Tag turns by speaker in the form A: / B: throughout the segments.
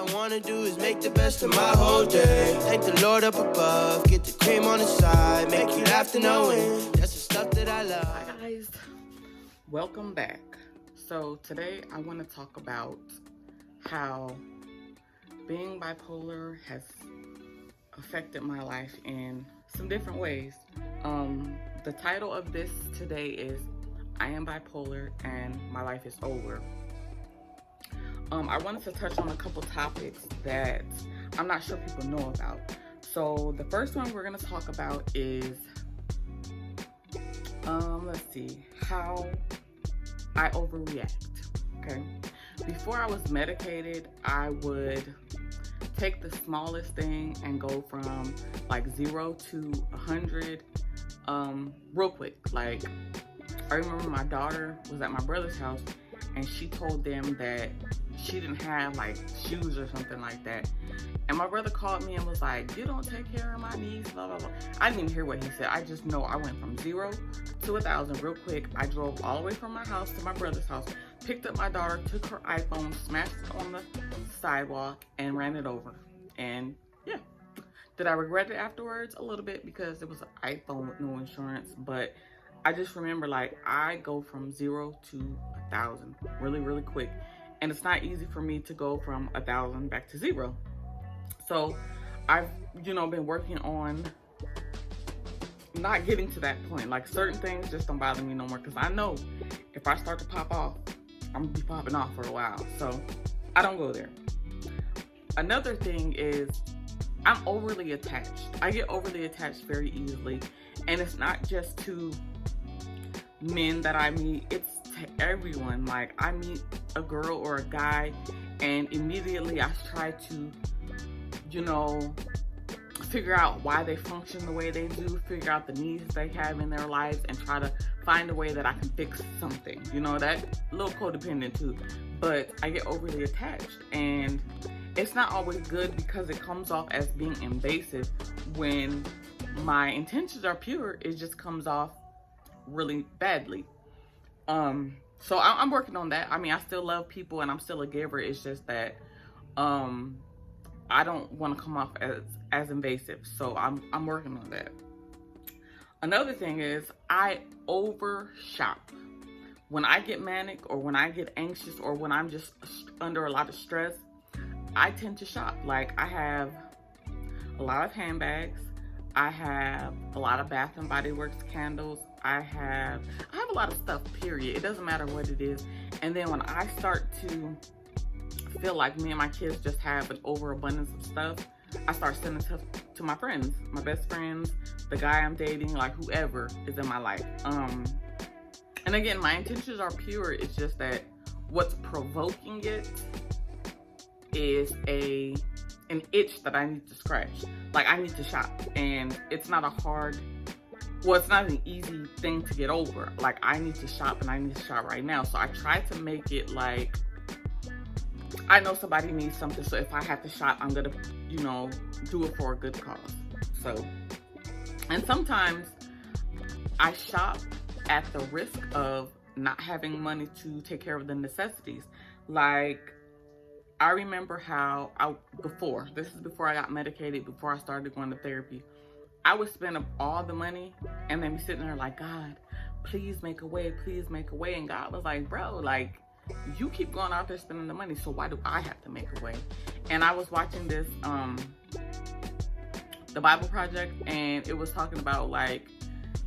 A: I wanna do is make the best of my whole day. Thank the Lord up above, get the cream on the side, make you laugh to knowing that's the stuff that I love.
B: Hi guys, welcome back. So today I want to talk about how being bipolar has affected my life in some different ways. The title of this today is I am bipolar and my life is over. I wanted to touch on a couple topics that I'm not sure people know about. So the first one we're going to talk about is, let's see, how I overreact, okay? Before I was medicated, I would take the smallest thing and go from like 0 to 100 real quick. Like, I remember my daughter was at my brother's house and she told them that she didn't have like shoes or something like that. And my brother called me and was like, you don't take care of my needs, blah, blah, blah. I didn't even hear what he said. I just know I went from 0 to 1,000 real quick. I drove all the way from my house to my brother's house, picked up my daughter, took her iPhone, smashed it on the sidewalk, and ran it over. And yeah, did I regret it afterwards? A little bit, because it was an iPhone with no insurance. But I just remember, like, I go from 0 to 1,000 really, really quick. And it's not easy for me to go from 1,000 back to 0. So I've, been working on not getting to that point. Like, certain things just don't bother me no more, because I know if I start to pop off, I'm gonna be popping off for a while. So I don't go there. Another thing is I'm overly attached. I get overly attached very easily. And it's not just to men that I meet, it's to everyone. Like, I meet a girl or a guy and immediately I try to, figure out why they function the way they do, figure out the needs they have in their lives, and try to find a way that I can fix something. That a little codependent too. But I get overly attached, and it's not always good because it comes off as being invasive. When my intentions are pure, it just comes off really badly. So I'm working on that. I mean, I still love people and I'm still a giver. It's just that I don't want to come off as invasive. So I'm working on that. Another thing is I over shop. When I get manic or when I get anxious or when I'm just under a lot of stress, I tend to shop. Like, I have a lot of handbags. I have a lot of Bath and Body Works candles. I have a lot of stuff, period. It doesn't matter what it is. And then when I start to feel like me and my kids just have an overabundance of stuff, I start sending stuff to my friends, my best friends, the guy I'm dating, like whoever is in my life. And again, my intentions are pure. It's just that what's provoking it is an itch that I need to scratch. Like, I need to shop, and it's not it's not an easy thing to get over. Like, I need to shop and I need to shop right now. So I try to make it like, I know somebody needs something, so if I have to shop, I'm gonna, do it for a good cause. So, and sometimes I shop at the risk of not having money to take care of the necessities. Like, I remember how this is before I got medicated, before I started going to therapy, I would spend up all the money and then be sitting there like, God, please make a way, please make a way. And God was like, bro, like, you keep going out there spending the money, so why do I have to make a way? And I was watching this, the Bible Project, and it was talking about, like,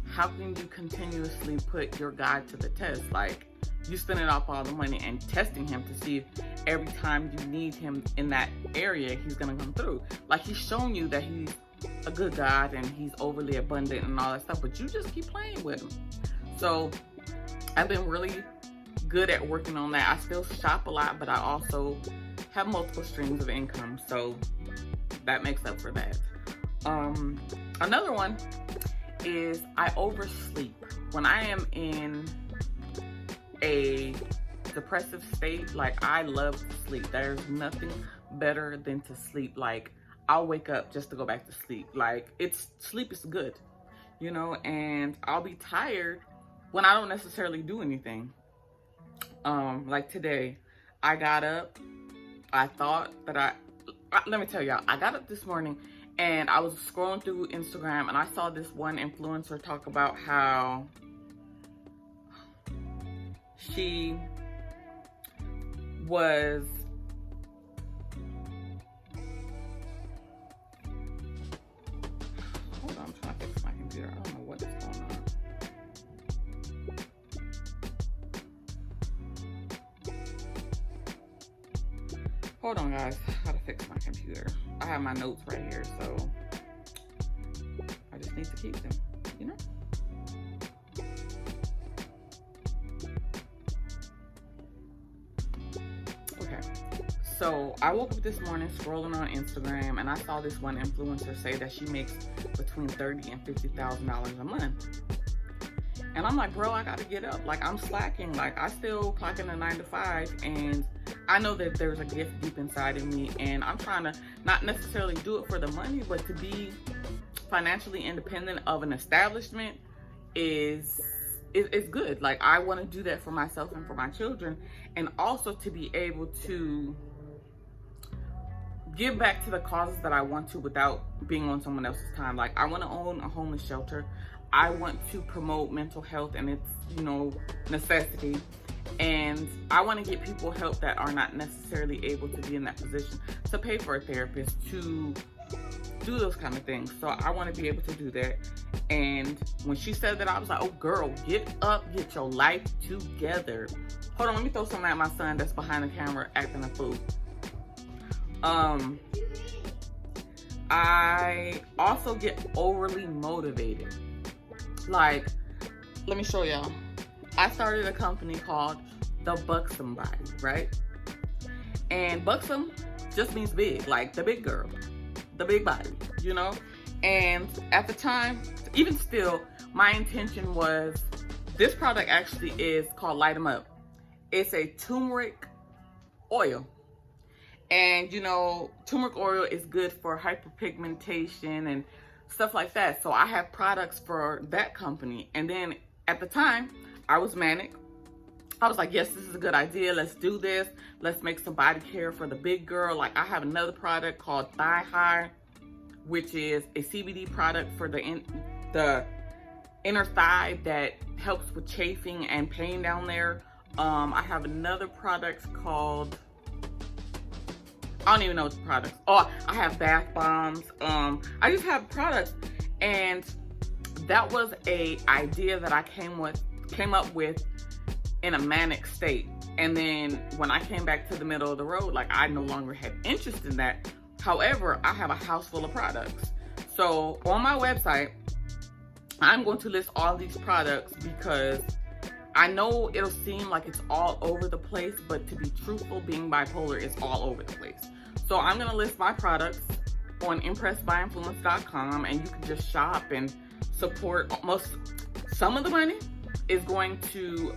B: how can you continuously put your God to the test? Like, you spending off all the money and testing him to see if every time you need him in that area, he's gonna come through. Like, he's shown you that he's a good God and he's overly abundant and all that stuff, but you just keep playing with him. So I've been really good at working on that. I still shop a lot, but I also have multiple streams of income, so that makes up for that. Another one is I oversleep. When I am in a depressive state, like, I love to sleep. There's nothing better than to sleep. Like, I'll wake up just to go back to sleep. Like, sleep is good, and I'll be tired when I don't necessarily do anything. Like today, I got up, I thought that let me tell y'all, I got up this morning and I was scrolling through Instagram and I saw this one influencer talk about how she was hold on, I'm trying to fix my computer. I don't know what is going on. Hold on, guys. I gotta fix my computer. I have my notes right here, so I just need to keep them, you know? Okay. So I woke up this morning scrolling on Instagram and I saw this one influencer say that she makes between $30,000 and $50,000 a month. And I'm like, bro, I gotta get up. Like, I'm slacking. Like, I still clock in a 9 to 5 and I know that there's a gift deep inside of me and I'm trying to not necessarily do it for the money, but to be financially independent of an establishment is good. Like, I want to do that for myself and for my children, and also to be able to give back to the causes that I want to without being on someone else's time. Like, I want to own a homeless shelter. I want to promote mental health and its, you know, necessity. And I want to get people help that are not necessarily able to be in that position, to pay for a therapist, to do those kind of things. So I want to be able to do that. And when she said that, I was like, oh girl, get up, get your life together. Hold on, let me throw something at my son that's behind the camera acting a fool. I also get overly motivated. Like, let me show y'all. I started a company called The Buxom Body, right? And buxom just means big, like the big girl, the big body, you know? And at the time, even still, my intention was, this product actually is called Light 'em Up. It's a turmeric oil. And you know, turmeric oil is good for hyperpigmentation and stuff like that. So I have products for that company. And then at the time, I was manic. I was like, yes, this is a good idea. Let's do this. Let's make some body care for the big girl. Like, I have another product called Thigh High, which is a CBD product for the inner thigh that helps with chafing and pain down there. I have another product called, I don't even know what the products. Oh, I have bath bombs. I just have products. And that was a idea that I came up with in a manic state. And then when I came back to the middle of the road, like, I no longer had interest in that. However, I have a house full of products. So on my website, I'm going to list all these products because I know it'll seem like it's all over the place, but to be truthful, being bipolar is all over the place. So I'm going to list my products on Impressbyinflence.com, and you can just shop and support. Some of the money is going to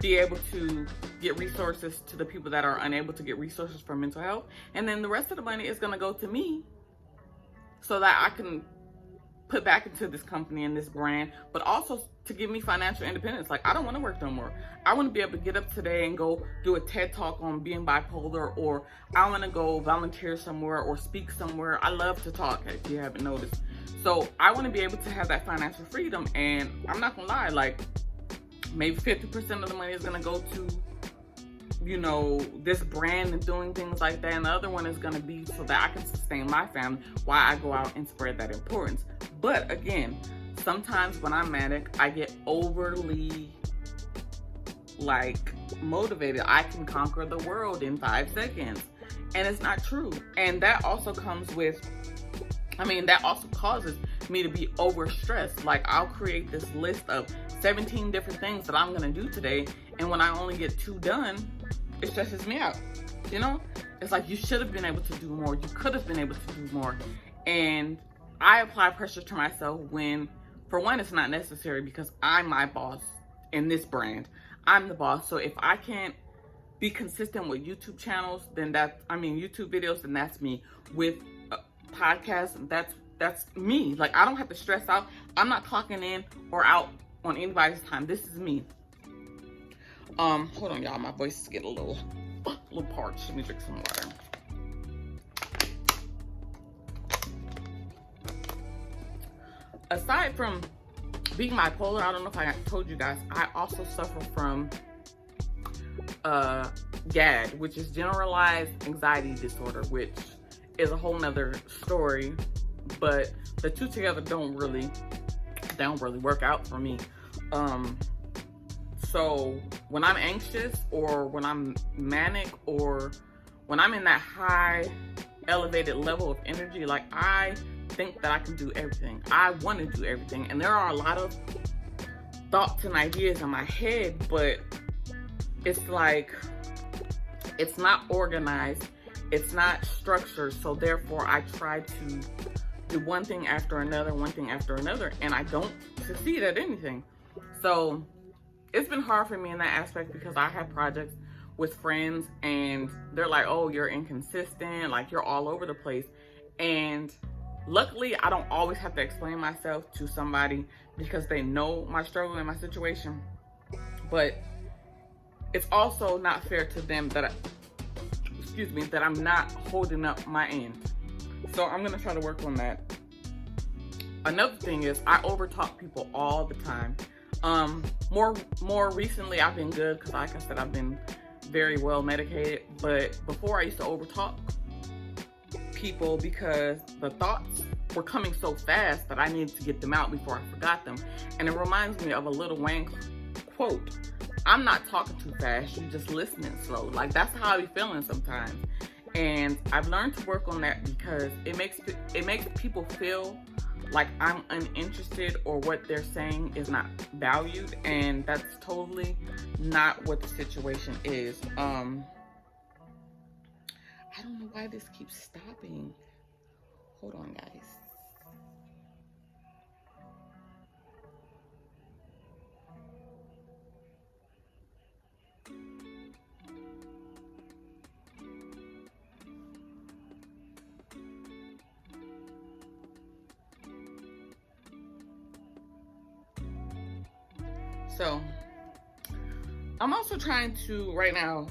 B: be able to get resources to the people that are unable to get resources for mental health. And then the rest of the money is going to go to me so that I can put back into this company and this brand, but also to give me financial independence. Like, I don't want to work no more. I want to be able to get up today and go do a TED talk on being bipolar, or I want to go volunteer somewhere or speak somewhere. I love to talk, if you haven't noticed. So I want to be able to have that financial freedom. And I'm not gonna lie, like, maybe 50% of the money is gonna go to, you know, this brand and doing things like that, and the other one is gonna be so that I can sustain my family while I go out and spread that importance. But again, sometimes when I'm manic, I get overly, like, motivated. I can conquer the world in 5 seconds, and it's not true. And that also comes with, that also causes me to be overstressed. Like, I'll create this list of 17 different things that I'm gonna do today, and when I only get 2 done, it stresses me out. You know, it's like, you should have been able to do more. You could have been able to do more. And I apply pressure to myself when, for one, it's not necessary, because I'm my boss in this brand. I'm the boss. So if I can't be consistent with YouTube channels, then YouTube videos, then that's me. With podcasts, that's me. Like, I don't have to stress out. I'm not clocking in or out on anybody's time. This is me. Hold on, y'all. My voice is getting a little little parched. Let me drink some water. Aside from being bipolar, I don't know if I told you guys, I also suffer from GAD, which is generalized anxiety disorder, which is a whole nother story, but the two together don't really work out for me. So when I'm anxious, or when I'm manic, or when I'm in that high elevated level of energy, like, I think that I can do everything. I want to do everything, and there are a lot of thoughts and ideas in my head, but it's like, it's not organized, it's not structured, so therefore I try to do one thing after another, and I don't succeed at anything. So it's been hard for me in that aspect, because I have projects with friends and they're like, oh, you're inconsistent, like, you're all over the place. And luckily, I don't always have to explain myself to somebody, because they know my struggle and my situation. But it's also not fair to them that that I'm not holding up my end. So I'm gonna try to work on that. Another thing is, I overtalk people all the time. More recently, I've been good, because like I said, I've been very well medicated. But before, I used to overtalk people, because the thoughts were coming so fast that I needed to get them out before I forgot them. And it reminds me of a Lil Wayne quote: I'm not talking too fast, you just listening slow. Like, that's how I be feeling sometimes. And I've learned to work on that, because it makes people feel like I'm uninterested, or what they're saying is not valued, and that's totally not what the situation is. I don't know why this keeps stopping. Hold on, guys. So I'm also trying to, right now,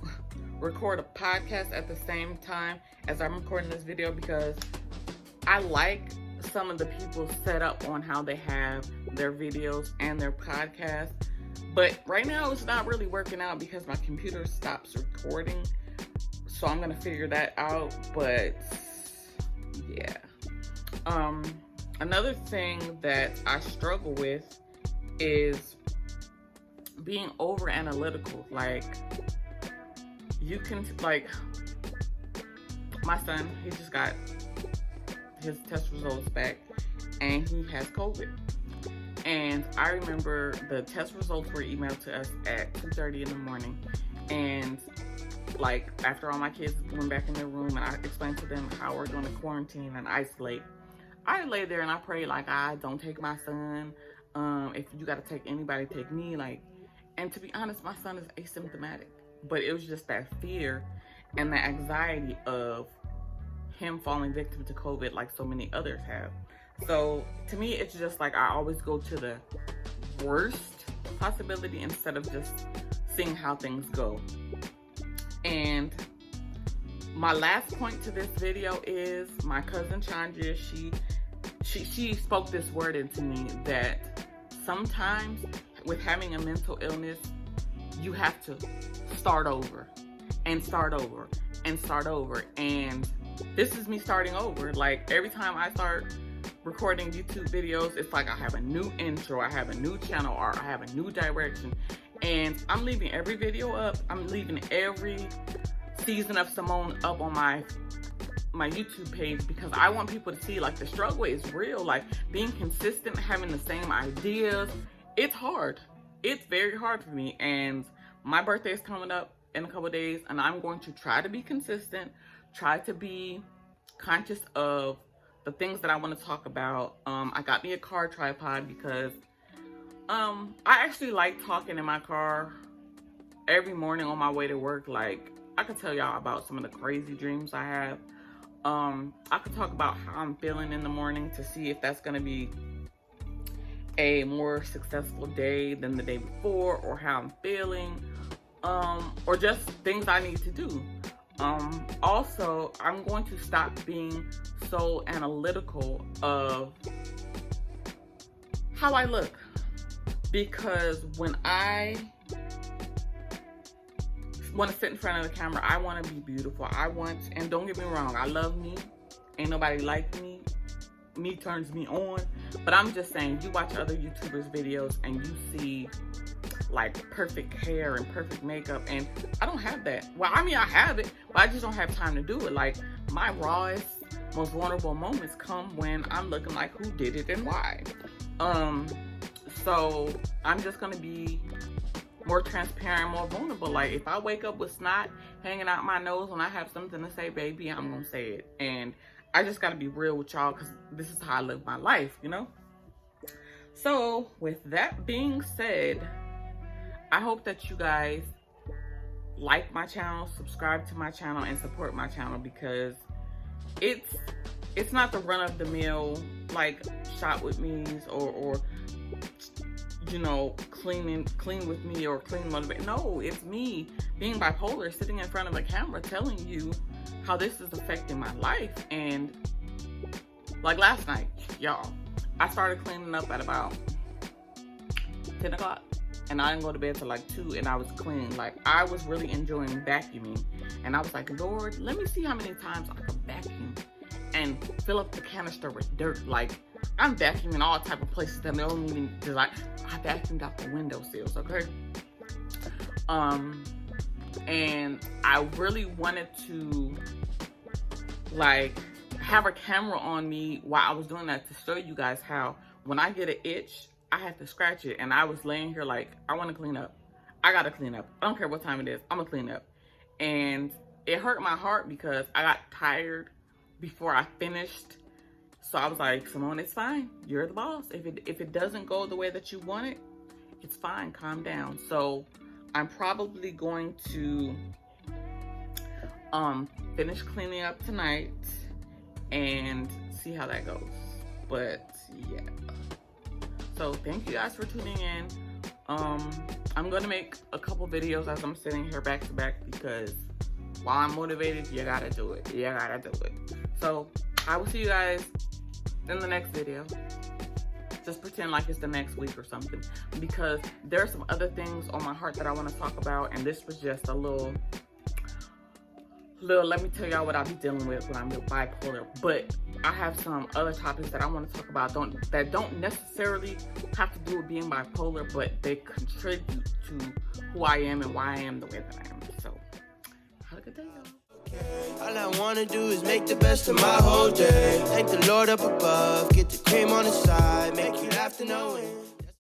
B: record a podcast at the same time as I'm recording this video, because I like some of the people's setup on how they have their videos and their podcasts. But right now, it's not really working out, because my computer stops recording. So I'm gonna figure that out. But yeah. Another thing that I struggle with is being over analytical. Like, you can, like, my son, he just got his test results back, and he has COVID. And I remember the test results were emailed to us at 2:30 in the morning. And like, after all my kids went back in their room and I explained to them how we're going to quarantine and isolate, I lay there and I prayed, like, I don't take my son. If you got to take anybody, take me. Like, and to be honest, my son is asymptomatic, but it was just that fear and the anxiety of him falling victim to COVID, like so many others have. So to me, it's just like, I always go to the worst possibility instead of just seeing how things go. And my last point to this video is, my cousin Chandra, she spoke this word into me, that sometimes with having a mental illness, you have to start over and start over and start over. And this is me starting over. Like, every time I start recording YouTube videos, it's like I have a new intro, I have a new channel art, I have a new direction, and I'm leaving every video up. I'm leaving every season of Simone up on my YouTube page, because I want people to see, like, the struggle is real. Like, being consistent, having the same ideas, it's hard. It's very hard for me. And my birthday is coming up in a couple of days, and I'm going to try to be consistent, try to be conscious of the things that I want to talk about. I got me a car tripod, because I actually like talking in my car every morning on my way to work. Like, I could tell y'all about some of the crazy dreams I have. I could talk about how I'm feeling in the morning to see if that's going to be a more successful day than the day before, or how I'm feeling, or just things I need to do. Also, I'm going to stop being so analytical of how I look, because when I want to sit in front of the camera, I want to be beautiful. And don't get me wrong, I love me. Ain't nobody like me. Me turns me on. But I'm just saying, you watch other YouTubers' videos and you see like perfect hair and perfect makeup, and I don't have that. Well, I mean, I have it, but I just don't have time to do it. Like, my rawest, most vulnerable moments come when I'm looking like who did it and why. So I'm just gonna be more transparent, more vulnerable. Like, if I wake up with snot hanging out my nose when I have something to say, baby, I'm gonna say it. And I just gotta be real with y'all, because this is how I live my life, you know? So with that being said, I hope that you guys like my channel, subscribe to my channel, and support my channel, because it's not the run-of-the-mill like shop with me's or you know, clean with me or clean motivate. No, it's me being bipolar, sitting in front of a camera telling you how this is affecting my life. And like last night, y'all, I started cleaning up at about 10 o'clock. And I didn't go to bed till like 2, and I was clean. Like, I was really enjoying vacuuming. And I was like, Lord, let me see how many times I can vacuum and fill up the canister with dirt. Like, I'm vacuuming all type of places that don't even, like, I vacuumed out the windowsills, okay? And I really wanted to, like, have a camera on me while I was doing that to show you guys how when I get an itch, I have to scratch it. And I was laying here like, I want to clean up. I got to clean up. I don't care what time it is. I'm going to clean up. And it hurt my heart because I got tired before I finished. So I was like, Simone, it's fine. You're the boss. If it doesn't go the way that you want it, it's fine. Calm down. So I'm probably going to finish cleaning up tonight and see how that goes. But yeah. So thank you guys for tuning in. I'm gonna make a couple videos as I'm sitting here back to back, because while I'm motivated, you gotta do it. You gotta do it. So I will see you guys in the next video. Just pretend like it's the next week or something, because there are some other things on my heart that I want to talk about, and this was just a little, let me tell y'all what I'll be dealing with when I'm bipolar. But I have some other topics that I want to talk about that don't necessarily have to do with being bipolar, but they contribute to who I am and why I am the way that I am. So have a good day, y'all.
A: All I wanna do is make the best of my whole day. Thank the Lord up above, get the cream on the side, make you laugh to no end.